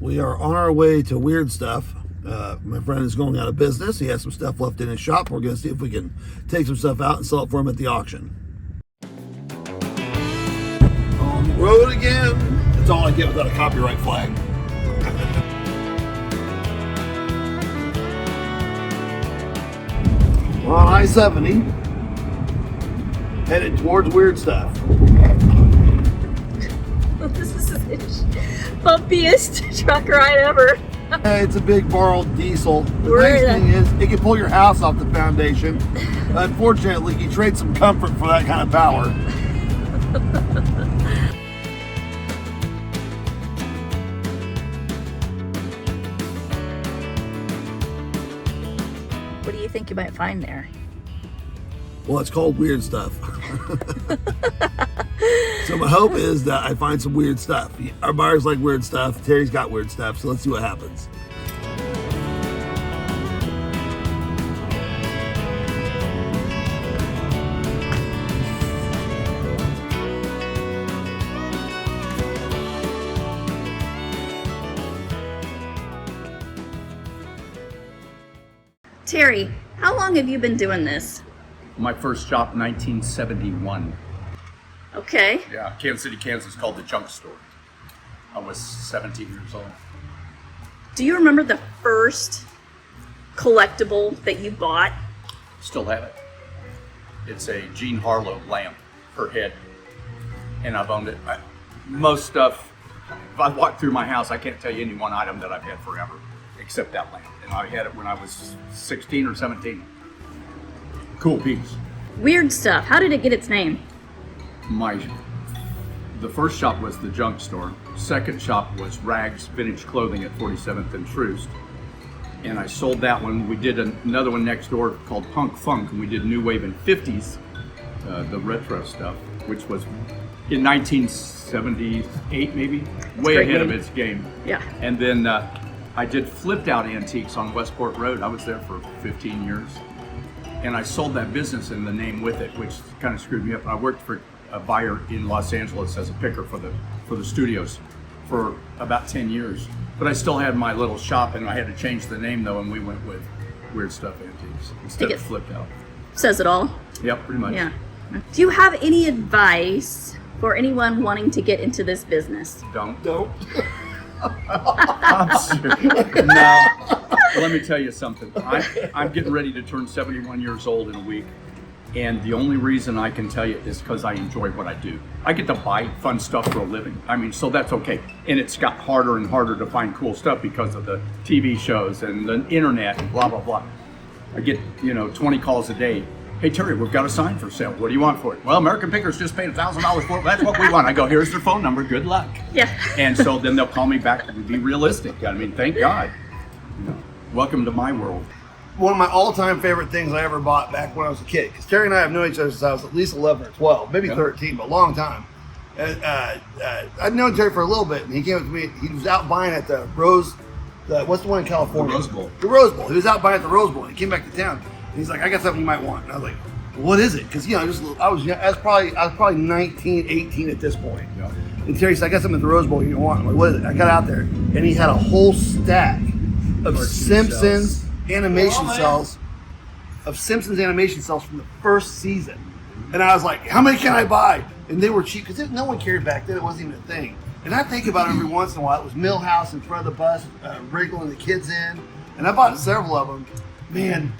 We are on our way to Weird Stuff. My friend is going out of business. He has some stuff left in his shop. We're going to see if we can take some stuff out and sell it for him at the auction. On the road again. That's all I get without a copyright flag. We're on I-70, headed towards Weird Stuff. This is the bumpiest truck ride ever. It's a big borrowed diesel. The We're nice thing is, it can pull your house off the foundation. Unfortunately, you trade some comfort for that kind of power. What do you think you might find there? Well, it's called Weird Stuff. So my hope is that I find some weird stuff. Our buyers like weird stuff. Terry's got weird stuff, so let's see what happens. Terry, how long have you been doing this? My first shop, 1971. Okay. Yeah, Kansas City, Kansas, called the Junk Store. I was 17 years old. Do you remember the first collectible that you bought? Still have it. It's a Jean Harlow lamp, her head. And I've owned it. Most stuff, if I walk through my house, I can't tell you any one item that I've had forever, except that lamp. And I had it when I was 16 or 17. Cool piece. Weird Stuff. How did it get its name? The first shop was the Junk Store. Second shop was Rags Vintage Clothing at 47th and Troost. And I sold that one. We did another one next door called Punk Funk, and we did New Wave and 50s, the retro stuff, which was in 1978 maybe, way ahead of its game. Yeah. And then I did Flipped Out Antiques on Westport Road. I was there for 15 years. And I sold that business and the name with it, which kind of screwed me up. I worked for a buyer in Los Angeles as a picker for the studios for about 10 years. But I still had my little shop, and I had to change the name though, and we went with Weird Stuff Antiques instead of Flipped Out. Says it all. Yep, pretty much. Yeah. Do you have any advice for anyone wanting to get into this business? Don't. I'm serious. No. Let me tell you something. I'm getting ready to turn 71 years old in a week. And the only reason I can tell you is because I enjoy what I do. I get to buy fun stuff for a living. I mean, so that's okay. And it's got harder and harder to find cool stuff because of the TV shows and the internet and blah, blah, blah. I get, 20 calls a day. Hey, Terry, we've got a sign for sale. What do you want for it? Well, American Pickers just paid $1,000 for it. That's what we want. I go, here's their phone number. Good luck. Yeah. And so then they'll call me back and be realistic. I mean, thank God. Welcome to my world. One of my all-time favorite things I ever bought back when I was a kid, because Terry and I have known each other since I was at least 11 or 12, maybe 13, but a long time. I'd known Terry for a little bit, and he came up to me. He was out buying at the what's the one in California? The Rose Bowl. The Rose Bowl. He was out buying at the Rose Bowl. He came back to town, and he's like, "I got something you might want." And I was like, "What is it?" Because I was probably 19, 18 at this point. Yeah. And Terry said, "I got something at the Rose Bowl you want." I'm like, "What is it?" I got out there, and he had a whole stack of Simpsons animation cells from the first season. And I was like, how many can I buy? And they were cheap because no one cared back then. It wasn't even a thing. And I think about it every once in a while. It was Millhouse in front of the bus, wriggling the kids in. And I bought several of them. Man,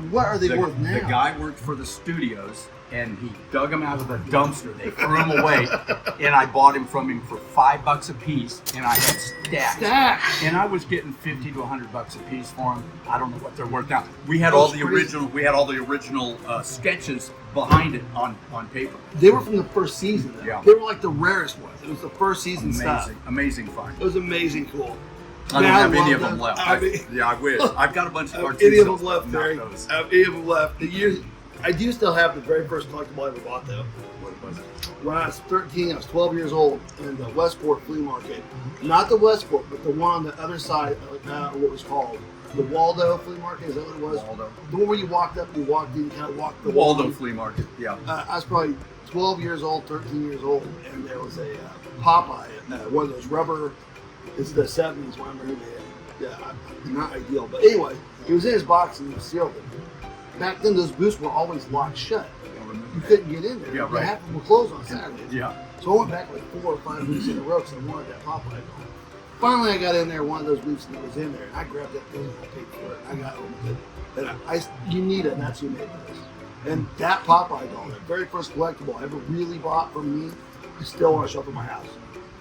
what are they worth now? The guy worked for the studios, and he dug them out of the dumpster. They threw them away, and I bought him from him for $5 a piece, and I had stacks. And I was getting $50 to $100 a piece for them. I don't know what they're worth now. We had all the original sketches behind it on paper. They were from the first season. Though. Yeah. They were like the rarest ones. It was the first season stuff. Amazing find. It was amazing cool. I don't have any of them left. I wish. I've got a bunch of cartoons. Any of them left, Terry? I have any of them left. I do still have the very first collectible I ever bought, though. What was it? When I was 13, I was 12 years old in the Westport flea market. Not the Westport, but the one on the other side of what it was called. The Waldo flea market, is that what it was? Waldo. The one where you walked up, you walked in, kind of walked the Waldo flea market, yeah. I was probably 12 years old, 13 years old, and there was a Popeye, one of those rubber It's the 70s when I remember it. Yeah, not ideal. But anyway, it was in his box and he was sealed it. Back then, those booths were always locked shut. You couldn't get in there. Yeah, right. Half of them were closed on Saturdays. Yeah. So I went back like 4 or 5 weeks in a row because I wanted that Popeye doll. Finally, I got in there one of those weeks and it was in there. And I grabbed that thing and I paid for it. I got home with it. And you need it, and that's who made this. And that Popeye doll, the very first collectible I ever really bought from me, is still on a shelf in my house.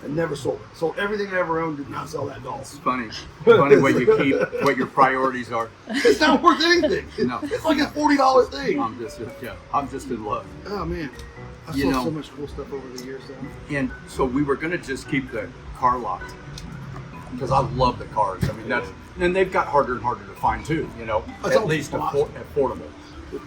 I never sold it. Sold everything I ever owned, did not sell that doll. It's funny. Funny what you keep, what your priorities are. It's not worth anything. No. It's like a $40 thing. I'm just in love. Oh man. I've You sold know- so much cool stuff over the years though. And so we were gonna just keep the car locked because I love the cars. I mean, and they've got harder and harder to find too. You know, That's at least awesome. affordable.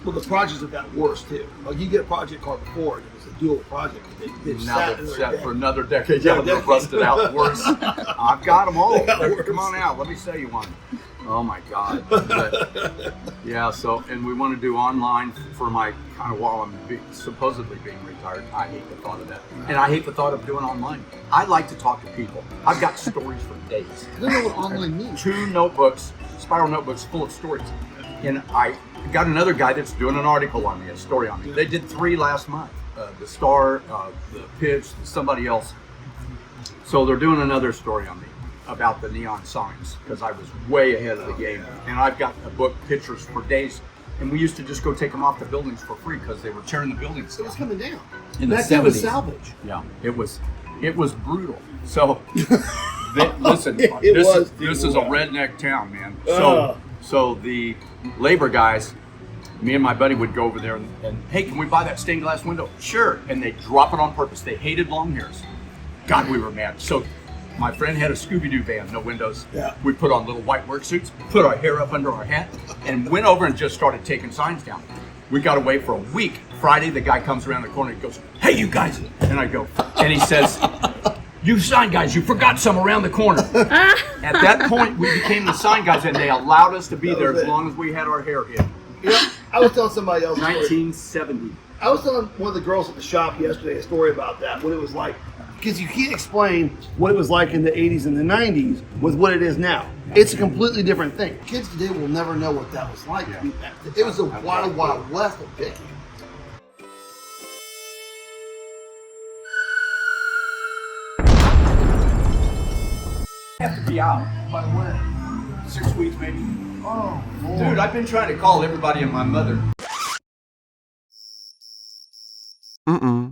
Well, the projects have gotten worse too. Like you get a project car before, and it was a dual project. They've Now sat in they've their sat deck. for another decade. Yeah, they're rusted out worse. I've got them all. Come on out. Let me sell you one. Oh my God. But, yeah. So, and we want to do online for my kind of while I'm supposedly being retired. I hate the thought of that, and I hate the thought of doing online. I like to talk to people. I've got stories for days. I don't know what online means. 2 notebooks, spiral notebooks full of stories. And I got another guy that's doing an article on me, a story on me. They did 3 last month. The Star, the Pitch, somebody else. So they're doing another story on me about the neon signs because I was way ahead of the game. And I've got a book, pictures for days. And we used to just go take them off the buildings for free because they were tearing the buildings It was down. coming down. In the Back then it was 70s. salvage. Yeah, it was brutal. So, listen, It this is a redneck town, man. So the labor guys, me and my buddy would go over there and hey, can we buy that stained glass window? Sure. And they drop it on purpose. They hated long hairs. God, we were mad. So my friend had a Scooby-Doo van, no windows. Yeah. We put on little white work suits, put our hair up under our hat, and went over and just started taking signs down. We got away for a week. Friday, the guy comes around the corner and goes, hey, you guys. And I go, and he says, you sign guys, you forgot some around the corner. At that point, we became the sign guys, and they allowed us to be there as long as we had our hair hidden. Yeah, I was telling somebody else. 1970. I was telling one of the girls at the shop yesterday a story about that, what it was like. Because you can't explain what it was like in the 80s and the 90s with what it is now. It's a completely different thing. Kids today will never know what that was like. Yeah. It was a wild, wild west of picking. Have to be out. By when? 6 weeks maybe. Oh, Lord. Dude, I've been trying to call everybody and my mother. Mm-mm.